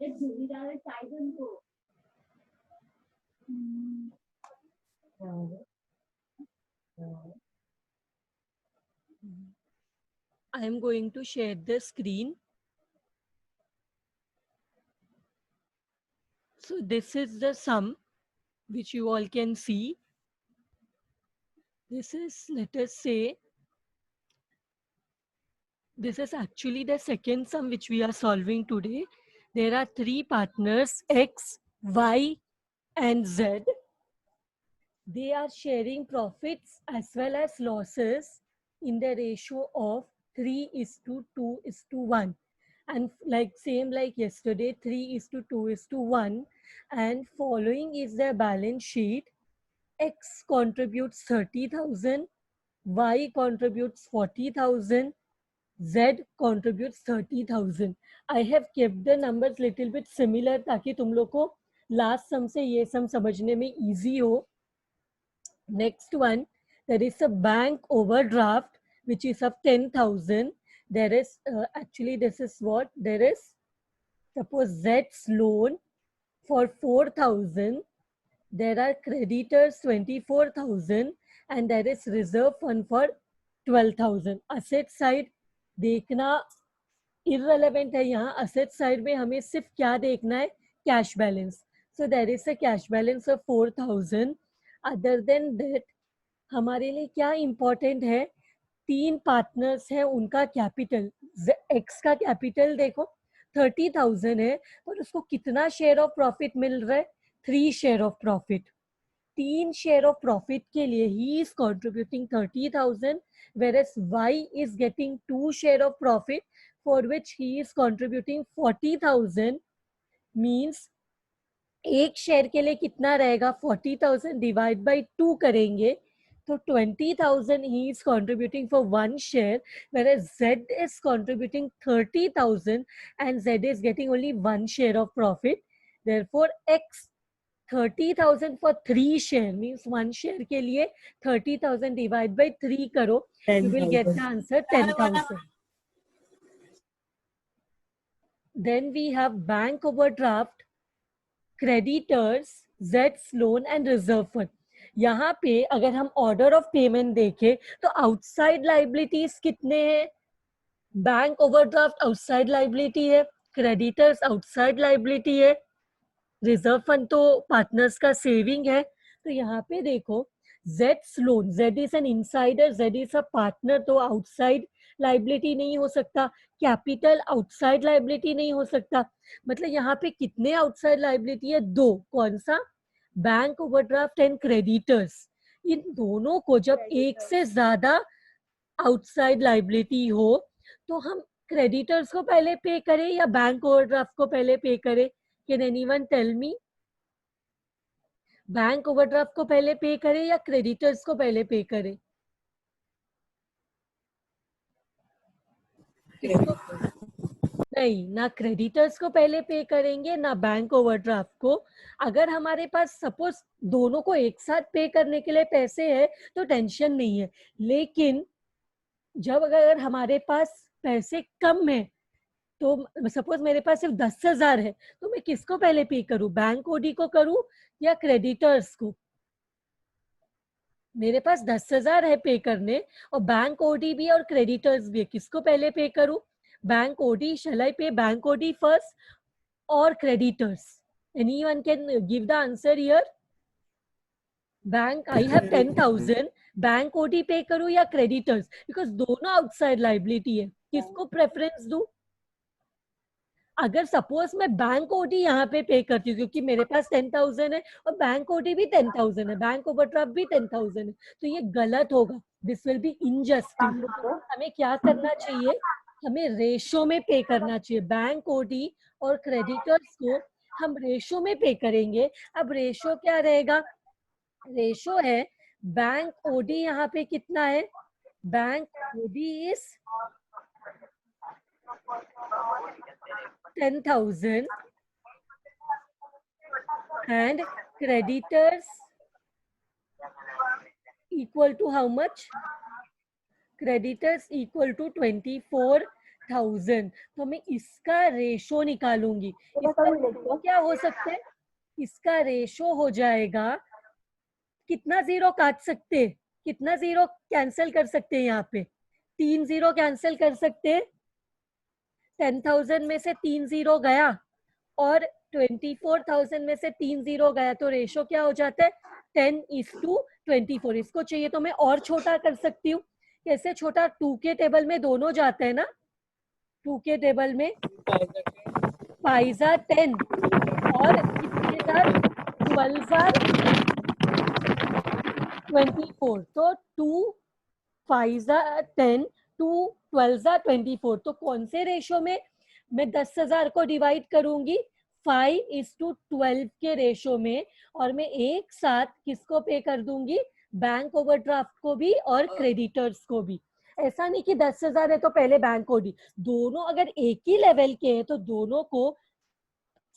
I am going to share the screen. So this is the sum which you all can see. This is, let us say, this is actually the second sum which we are solving today. There are three partners, X, Y, and Z. They are sharing profits as well as losses in the ratio of 3:2:1. And like same like yesterday, 3:2:1. And following is their balance sheet. X contributes 30,000, Y contributes 40,000, Z contributes 30,000. I have kept the numbers little bit similar ताकि तुम लोग को last sum से ये sum समझने में easy हो. Next one, there is a bank overdraft which is of 10,000. There is actually this is what there is. Suppose Z's loan for 4,000. There are creditors 24,000 and there is reserve fund for 12,000. Asset side देखना irrelevant है यहाँ. Asset side में हमें सिर्फ क्या देखना है? Cash balance. So there is a cash balance of 4,000. Other than that, हमारे लिए क्या इंपॉर्टेंट है? तीन पार्टनर्स है, उनका कैपिटल. एक्स का कैपिटल देखो 30,000 है, और उसको कितना शेयर ऑफ प्रॉफिट मिल रहा है? 3 share of profit. 3 share of profit के लिए he is contributing 30,000, whereas Y is getting 2 share of profit for which he is contributing 40,000. Means एक शेयर के लिए कितना रहेगा? 40,000 डिवाइड बाई 2 करेंगे तो 20,000 he is contributing for 1 share, whereas Z is contributing 30,000 and Z is getting only 1 share of profit. Therefore X 30,000 for 3 share means 1 share के लिए 30,000 divide by 3 करो, you will get the answer 10,000. Then we have bank overdraft, creditors, Z's loan and reserve fund. यहाँ पे अगर हम order of payment देखें तो outside liabilities कितने हैं? बैंक ओवरड्राफ्ट आउटसाइड लाइबिलिटी है, क्रेडिटर्स आउटसाइड लाइबिलिटी है, रिजर्व फंड तो पार्टनर्स का सेविंग है. तो यहाँ पे देखो Z's loan, Z is an insider, Z is a partner, तो आउटसाइड लाइबिलिटी नहीं हो सकता. कैपिटल आउटसाइड लाइबिलिटी नहीं हो सकता. मतलब यहाँ पे कितने आउटसाइड लाइबिलिटी है? 2. कौन सा? Bank overdraft and creditors. इन दोनों को जब एक से ज्यादा आउटसाइड लाइबिलिटी हो तो हम क्रेडिटर्स को पहले पे करें या बैंक ओवरड्राफ्ट को पहले पे करें? Can anyone tell me? Bank overdraft को पहले पे करें या क्रेडिटर्स को पहले पे करें? नहीं, ना क्रेडिटर्स को पहले पे करेंगे ना बैंक ओवरड्राफ्ट को. अगर हमारे पास सपोज दोनों को एक साथ पे करने के लिए पैसे है तो टेंशन नहीं है. लेकिन जब अगर हमारे पास पैसे कम है तो सपोज मेरे पास सिर्फ 10,000 है तो मैं किसको पहले पे करूं? बैंक ओडी को करूं या क्रेडिटर्स को? मेरे पास 10,000 है पे करने और बैंक ओडी भी और क्रेडिटर्स भी है. किसको पहले पे करूं? Bank OD. Shall I pay bank OD first और creditors? Anyone can give the answer here? Bank I have 10,000, bank OD pay करूं या क्रेडिटर्स? बिकॉज दोनों आउटसाइड लाइबिलिटी है. किसको प्रेफरेंस दूं? अगर सपोज मैं बैंक ओडी यहाँ पे करती हूँ क्योंकि मेरे पास 10,000 है और बैंक ओडी भी 10,000 है, बैंक ओवरड्राफ्ट भी 10,000 है, तो ये गलत होगा. This will be injustice. हमें क्या करना चाहिए? हमें रेशो में पे करना चाहिए. बैंक ओडी और क्रेडिटर्स को हम रेशो में पे करेंगे. अब रेशो क्या रहेगा? रेशो है बैंक ओडी यहाँ पे कितना है? Bank OD is 10,000 and creditors equal to how much? Creditors equal to 24,000 30,000, तो मैं इसका रेशो निकालूंगी। इसका रेशो क्या हो सकता है? इसका रेशो हो जाएगा, कितना जीरो काट सकते, कितना जीरो कैंसिल कर सकते हैं यहाँ पे? 3 जीरो कैंसिल कर सकते हैं। 10,000 में से 3 जीरो गया और 24,000 में से 3 जीरो गया, तो रेशो क्या हो जाता है? 10:24। इसको चाहिए तो मैं और छोटा कर सकती हूँ। कैसे छोटा? 2 के टेबल में दोनों जाते हैं ना। 2 के टेबल में 5 are 10 और कितने जार? 12 are 24। तो 2 5 are 10, 2 12 are 24। तो कौन से रेशो में मैं 10,000 को डिवाइड करूंगी? 5:12 के रेशो में। और मैं एक साथ किसको पे कर दूंगी? बैंक ओवरड्राफ्ट को भी और क्रेडिटर्स को भी। ऐसा नहीं कि 10,000 है तो पहले बैंक को दी, दोनों अगर एक ही लेवल के हैं तो दोनों को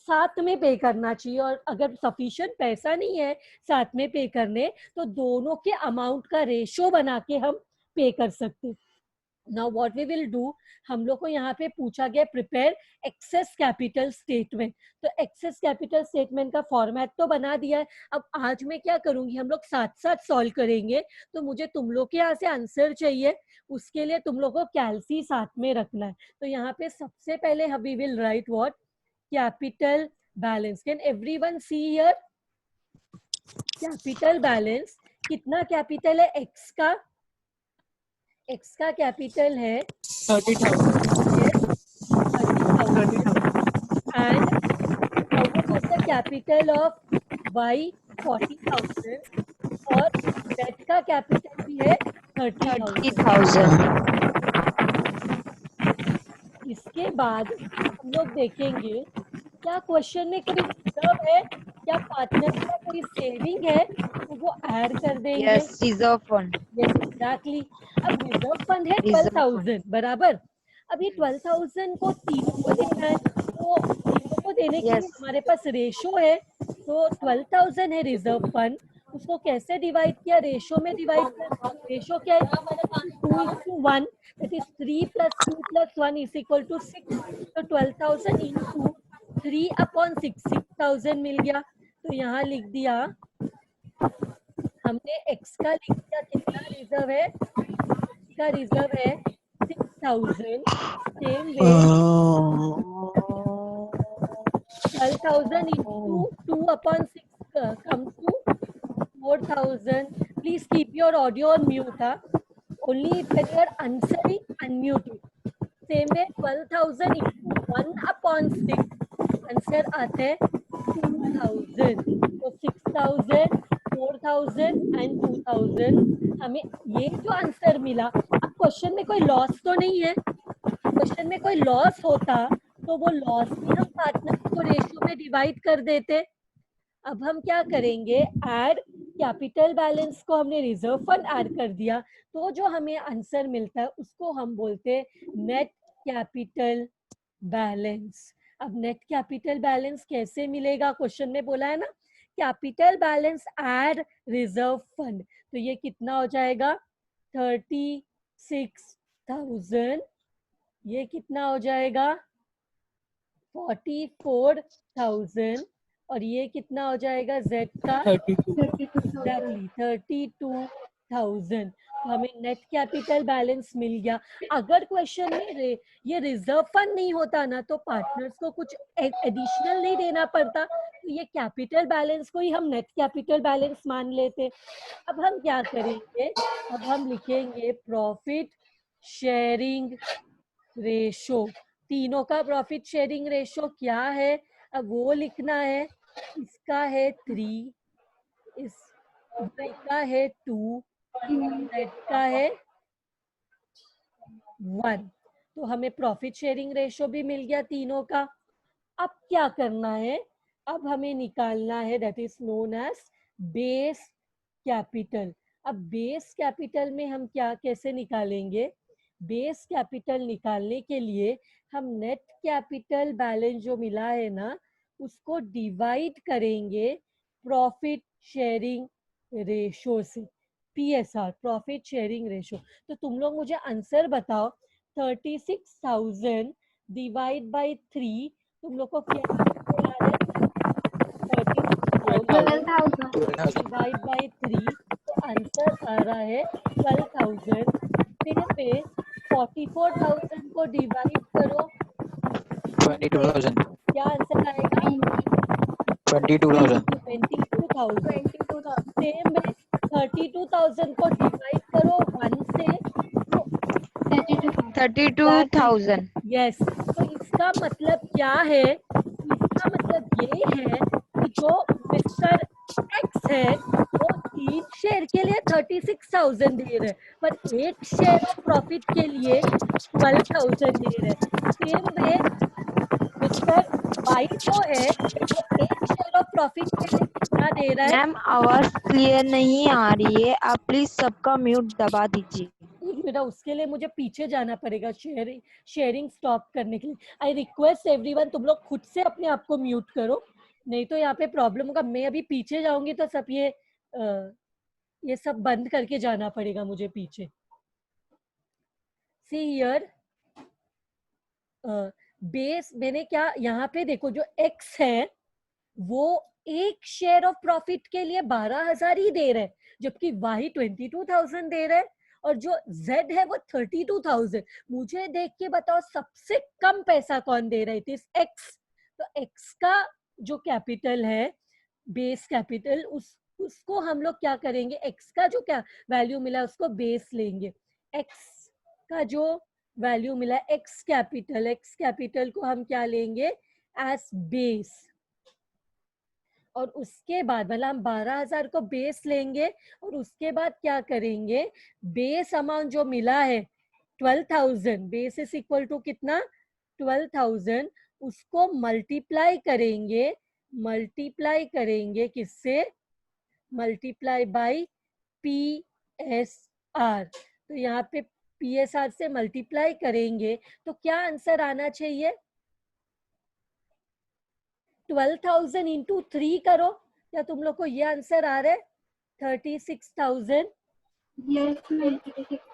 साथ में पे करना चाहिए। और अगर सफिशिएंट पैसा नहीं है साथ में पे करने, तो दोनों के अमाउंट का रेशो बना के हम पे कर सकते। Now what we will do, हम लोग को यहाँ पे पूछा गया प्रिपेयर एक्सेस कैपिटल स्टेटमेंट। तो एक्सेस कैपिटल स्टेटमेंट का फॉर्मेट तो बना दिया है। अब आज मैं क्या करूंगी, हम लोग साथ साथ सॉल्व करेंगे। तो मुझे तुम लोग के यहाँ से आंसर चाहिए, उसके लिए तुम लोग को कैलसी साथ में रखना है। तो यहाँ पे सबसे पहले we will write what? Capital balance. Can everyone see here? Capital balance, कितना कैपिटल है एक्स का? एक्स का कैपिटल है 30,000. 30,000 and how much is the capital of y? 40,000 और z का कैपिटल भी है 30,000। 30,000. इसके बाद हम लोग देखेंगे क्या क्वेश्चन में कोई रिजर्व है, क्या पार्टनर का कोई सेविंग है, तो वो ऐड कर देंगे। Yes, reserve fund. Yes exactly. अब रिजर्व फंड है Reserve fund. 12,000 बराबर। अब ये 12,000 को तीनों को देना है, तो तीनों को देने के लिए Yes. हमारे पास रेशो है। तो 12,000 है रिजर्व फंड, उसको कैसे डिवाइड किया? रेशो में डिवाइड कर। रेशो क्या है? 2:1, दैट इज 3 + 2 + 1 = 6। तो 12,000 into 3/6, 6,000 मिल गया। तो यहाँ लिख दिया हमने, एक्स का लिख दिया कितना रिजर्व है? का रिजर्व है 6,000। Same way 12,000 into 2/6 comes to 4,000. Please keep your audio on mute. Only when you are answering, unmute it. Same way 12,000 into 1/6 answer आता है 2,000। तो 6,000, 4,000 एंड 2,000 हमें ये जो आंसर मिला। अब क्वेश्चन में कोई लॉस तो नहीं है। क्वेश्चन में कोई लॉस होता तो वो लॉस भी हम पार्टनर को रेशियो में डिवाइड कर देते। अब हम क्या करेंगे? ऐड कैपिटल बैलेंस को हमने रिजर्व फंड ऐड कर दिया, तो जो हमें आंसर मिलता है उसको हम बोलते हैं नेट कैपिटल बैलेंस। अब नेट कैपिटल बैलेंस कैसे मिलेगा? क्वेश्चन में बोला है ना capital balance add reserve fund, तो ये कितना हो जाएगा? 36,000। ये कितना हो जाएगा? 44,000। और ये कितना हो जाएगा जेड का? 32,000. 32,000। तो हमें नेट कैपिटल बैलेंस मिल गया। अगर क्वेश्चन में ये रिजर्व फंड नहीं होता ना, तो पार्टनर्स को कुछ एडिशनल नहीं देना पड़ता, तो ये कैपिटल बैलेंस को ही हम नेट कैपिटल बैलेंस मान लेते। अब हम क्या करेंगे? अब हम लिखेंगे प्रॉफिट शेयरिंग रेशो। तीनों का प्रॉफिट शेयरिंग रेशो क्या है? अब वो लिखना है। इसका है 3, इस y का है 2, z का है 1। तो हमें प्रॉफिट शेयरिंग रेशो भी मिल गया तीनों का। अब क्या करना है? अब हमें निकालना है that is known as base capital. अब बेस कैपिटल में हम क्या कैसे निकालेंगे? बेस कैपिटल निकालने के लिए हम नेट कैपिटल बैलेंस जो मिला है ना, उसको डिवाइड करेंगे प्रॉफिट शेयरिंग रेशो से। PSR, profit sharing ratio. तो तुम लोग मुझे आंसर बताओ, 36,000 डिवाइड बाई 3, तुम लोग को क्या आंसर आ रहा है? 36,000 डिवाइड बाई 3, तो आंसर आ रहा है 12,000। सेम वे 44,000 को डिवाइड करो 2 से, क्या आंसर आएगा? 22,000. 22,000। सेम वे 32,000 को डिवाइड करो 1 से, तो 32,000. यस। तो इसका मतलब क्या है? इसका मतलब ये है कि जो मिस्टर एक्स है वो 3 शेयर के लिए 36,000 दे रहे हैं, पर 1 शेयर ऑफ प्रॉफिट के लिए 12,000 दे रहे हैं। सेम वे मिस्टर वाई जो है वो 1 शेयर ऑफ प्रॉफिट के लिए कितना दे रहा है? मैम आवाज क्लियर नहीं आ रही है, आप प्लीज सबका म्यूट दबा दीजिए. एक मिनट, उसके लिए मुझे पीछे जाना पड़ेगा शेयरिंग स्टॉप करने के लिए। आई रिक्वेस्ट एवरीवन, तुम लोग खुद से अपने आप को म्यूट करो, नहीं तो यहाँ पे प्रॉब्लम होगा। मैं अभी पीछे जाऊंगी तो सब ये सब बंद करके जाना पड़ेगा मुझे पीछे। सी हियर, बेस मैंने क्या यहाँ पे देखो, जो एक्स है वो 1 शेयर ऑफ प्रॉफिट के लिए 12,000 ही दे रहे हैं, जबकि वाई 22,000 दे रहे हैं, और जो जेड है वो 32,000। मुझे देख के बताओ सबसे कम पैसा कौन दे रहा है? It is x. तो एक्स का जो कैपिटल है, बेस कैपिटल, उसको हम लोग क्या करेंगे? एक्स का जो क्या वैल्यू मिला है उसको बेस लेंगे। एक्स का जो वैल्यू मिला है, एक्स कैपिटल को हम क्या लेंगे? As base. और उसके बाद मतलब हम 12,000 को बेस लेंगे, और उसके बाद क्या करेंगे? बेस अमाउंट जो मिला है 12,000, बेस इज इक्वल टू कितना? 12,000। उसको मल्टीप्लाई करेंगे किससे? Multiply by PSR। तो यहाँ पे PSR से मल्टीप्लाई करेंगे तो क्या आंसर आना चाहिए? 12,000 इंटू 3 करो, क्या तुम लोग को ये आंसर आ रहा है? 36,000।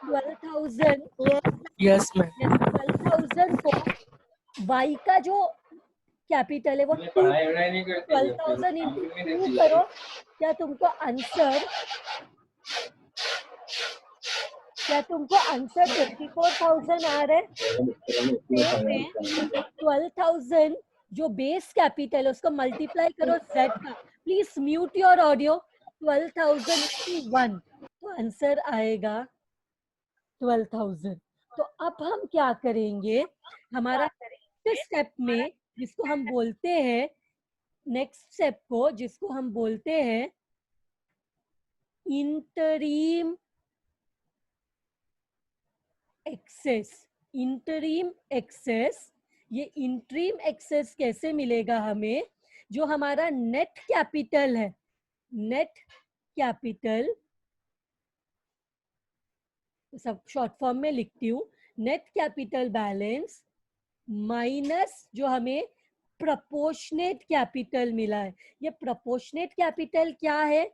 12,000 यस मैम. 12,000 को y का जो कैपिटल है वो 12,000 इंटू 2 करो, क्या तुमको आंसर 24,000 आ रहा है? सेम में 12,000 जो बेस कैपिटल है उसको मल्टीप्लाई करो z का। Please mute your audio. 12,000 into 1, तो आंसर आएगा 12,000। तो अब हम क्या करेंगे? हमारा स्टेप में जिसको हम बोलते हैं, नेक्स्ट स्टेप को जिसको हम बोलते हैं इंटरीम एक्सेस। इंटरीम एक्सेस, ये इंटरीम एक्सेस कैसे मिलेगा हमें? जो हमारा नेट कैपिटल है, नेट कैपिटल, सब शॉर्ट फॉर्म में लिखती हूँ, नेट कैपिटल बैलेंस माइनस जो हमें प्रपोर्शनेट कैपिटल मिला है। ये प्रपोर्शनेट कैपिटल क्या है?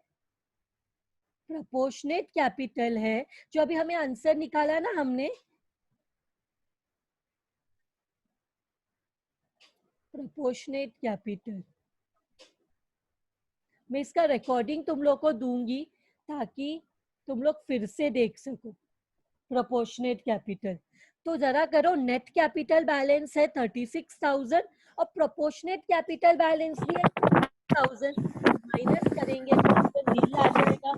प्रपोर्शनेट कैपिटल है जो अभी हमें आंसर निकाला ना हमने, प्रपोर्शनेट कैपिटल। मैं इसका रिकॉर्डिंग तुम लोग को दूंगी ताकि तुम लोग फिर से देख सको प्रोपोर्शनेट कैपिटल। तो जरा करो, नेट कैपिटल बैलेंस है 36,000 और प्रोपोर्शनेट कैपिटल बैलेंस भी है 1000, माइनस करेंगे तो नील आ जाएगा।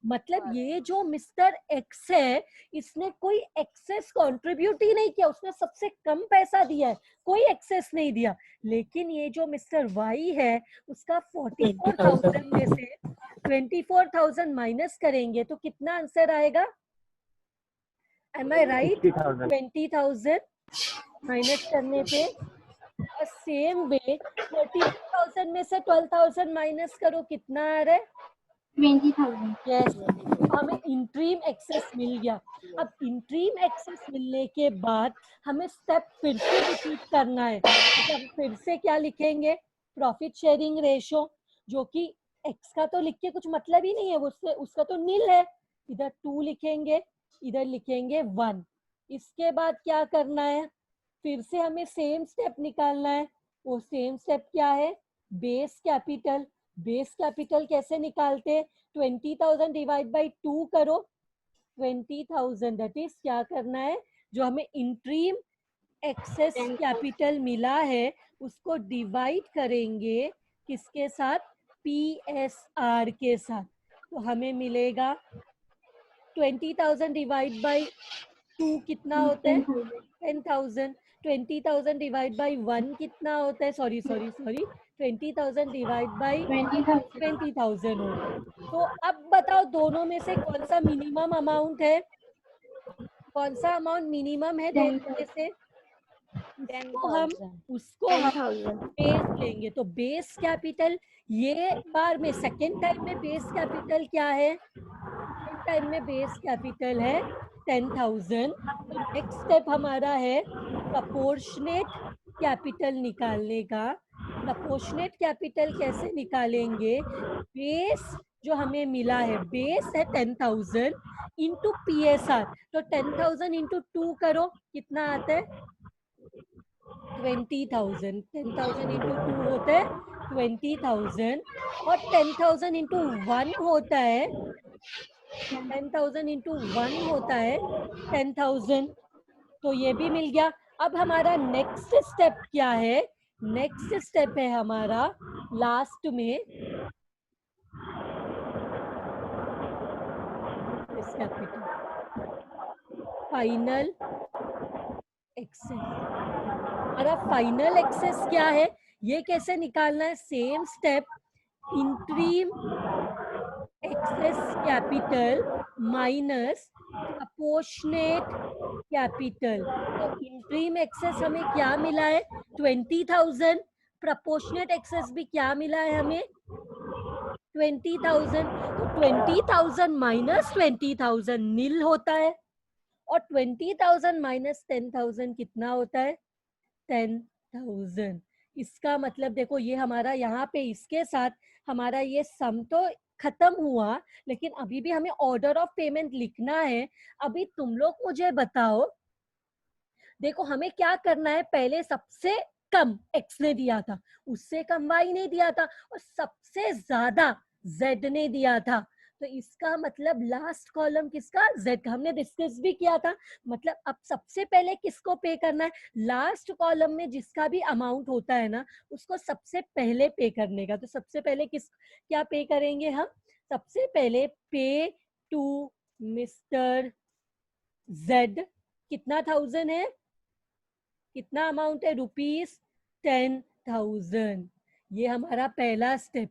मतलब ये जो मिस्टर एक्स है इसने कोई एक्सेस कंट्रीब्यूट ही नहीं किया, उसने सबसे कम पैसा दिया है, कोई एक्सेस नहीं दिया। लेकिन ये जो मिस्टर वाई है उसका 44,000 में से 24,000 माइनस करेंगे तो कितना आंसर आएगा? एम आई राइट? 20,000 माइनस करने पे। सेम वे 32,000 में से 12,000 माइनस करो, कितना आ रहा है? 20,000. यस, हमें इंट्रीम एक्सेस मिल गया। अब इंट्रीम एक्सेस मिलने के बाद हमें स्टेप फिर से रिपीट करना है। मतलब फिर से क्या लिखेंगे? प्रॉफिट शेयरिंग रेशो, जो कि एक्स का तो लिख के कुछ मतलब ही नहीं है, उससे उसका तो नील है। इधर 2 लिखेंगे, इधर लिखेंगे 1। इसके बाद क्या करना है, फिर से हमें सेम स्टेप निकालना है। वो सेम स्टेप क्या है, बेस कैपिटल। बेस कैपिटल कैसे निकालते हैं, 20,000 डिवाइड बाई 2 करो। 20,000 दैट इज क्या करना है, जो हमें इंट्रीम एक्सेस कैपिटल मिला है उसको डिवाइड करेंगे किसके साथ, PSR के साथ। तो हमें मिलेगा 20,000 डिवाइड बाई 2 कितना होता है, 10,000। 20,000 डिवाइड बाई 1 कितना होता है, सॉरी 20,000 डिवाइड बाई 20,000 होता है। तो अब बताओ दोनों में से कौन सा मिनिमम अमाउंट है, कौन सा अमाउंट मिनिमम है दोनों में से, उसको हम बेस लेंगे। तो बेस कैपिटल, ये बार में सेकेंड टाइम में बेस कैपिटल क्या है, सेकेंड टाइम में बेस कैपिटल है 10,000। तो नेक्स्ट स्टेप हमारा है प्रपोर्शनेट कैपिटल निकालने का। प्रपोर्शनेट कैपिटल कैसे निकालेंगे, बेस जो हमें मिला है, बेस है 10,000 इंटू PSR। तो 10,000 इंटू 2 करो, कितना आता है 20,000। 10,000 इंटू 2 होता है 20,000, और 10,000 इंटू 1 होता है, 10,000 इंटू 1 होता है 10,000। तो ये भी मिल गया। अब हमारा नेक्स्ट स्टेप क्या है, नेक्स्ट स्टेप है हमारा लास्ट में इस कैपिटल फाइनल एक्सेस। हमारा फाइनल एक्सेस क्या है, ये कैसे निकालना है, same step, interim excess capital minus proportionate capital. तो इंट्रीम एक्सेस हमें क्या मिला है 20,000, प्रपोर्शनेट एक्सेस भी क्या मिला है हमें 20,000। तो 20,000 माइनस 20,000 नील होता है, और 20,000 माइनस 10,000 कितना होता है 10,000। इसका मतलब देखो ये हमारा यहाँ पे इसके साथ हमारा ये सम तो खत्म हुआ, लेकिन अभी भी हमें ऑर्डर ऑफ पेमेंट लिखना है। अभी तुम लोग मुझे बताओ, देखो हमें क्या करना है, पहले सबसे कम x ने दिया था, उससे कम y ने दिया था, और सबसे ज्यादा z ने दिया था। तो इसका मतलब लास्ट कॉलम किसका, z का, हमने डिस्कस भी किया था। मतलब अब सबसे पहले किसको पे करना है, लास्ट कॉलम में जिसका भी अमाउंट होता है ना उसको सबसे पहले पे करने का। तो सबसे पहले किस क्या पे करेंगे हम, सबसे पहले पे टू मिस्टर z। कितना 1000 है, कितना अमाउंट है, ₹10,000। ये हमारा पहला स्टेप,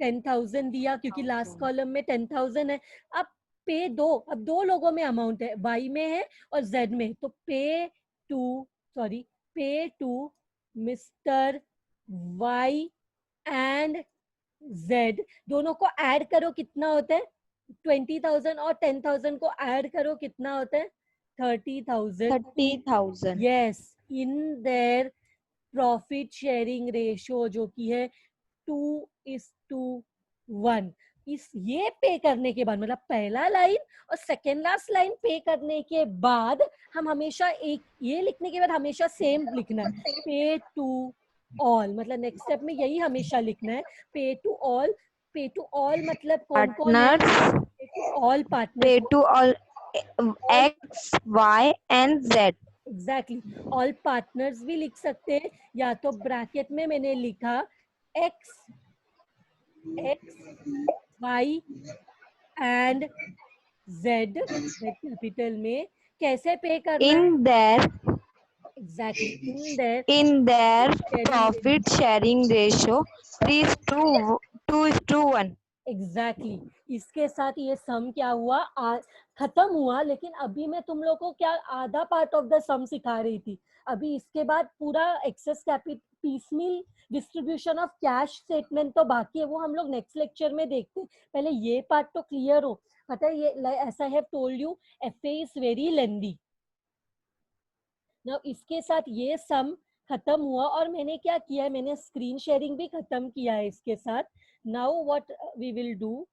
10,000 दिया क्योंकि लास्ट कॉलम में 10,000 है। अब पे दो, अब दो लोगों में अमाउंट है, y में है और z में। तो pay to mister y and z, दोनों को ऐड करो कितना होता है 20,000, और 10,000 को ऐड करो कितना होता है 30,000। 30,000 yes, in their profit sharing ratio जो कि है 2:1। इस ये पे करने के बाद, मतलब पहला लाइन और सेकेंड लास्ट लाइन पे करने के बाद हम हमेशा एक ये लिखने के बाद हमेशा सेम लिखना है, पे टू ऑल। मतलब नेक्स्ट स्टेप में यही हमेशा लिखना है, pay to all. Pay to all मतलब कौन कौन है, partners pay to all partners, pay to all all, X, Y and Z. Exactly all partners भी लिख सकते हैं, या तो ब्रैकेट में मैंने लिखा X Y and Z, Z capital में। कैसे पे करना है, In their exactly in their in their sharing, profit sharing ratio 3:2:1. Exactly इसके साथ ये सम क्या हुआ, खत्म हुआ। लेकिन अभी मैं तुम लोग को क्या आधा पार्ट ऑफ द सम सिखा रही थी। अभी इसके बाद पूरा excess capital piecemeal distribution of cash statement तो बाकी है, वो हम लोग नेक्स्ट लेक्चर में देखते हैं। पहले ये पार्ट तो क्लियर हो। पता है ये ऐसा have told you FA is very lengthy. Now इसके साथ ये सम खत्म हुआ, और मैंने क्या किया है, मैंने स्क्रीन शेयरिंग भी खत्म किया है इसके साथ। Now what we will do,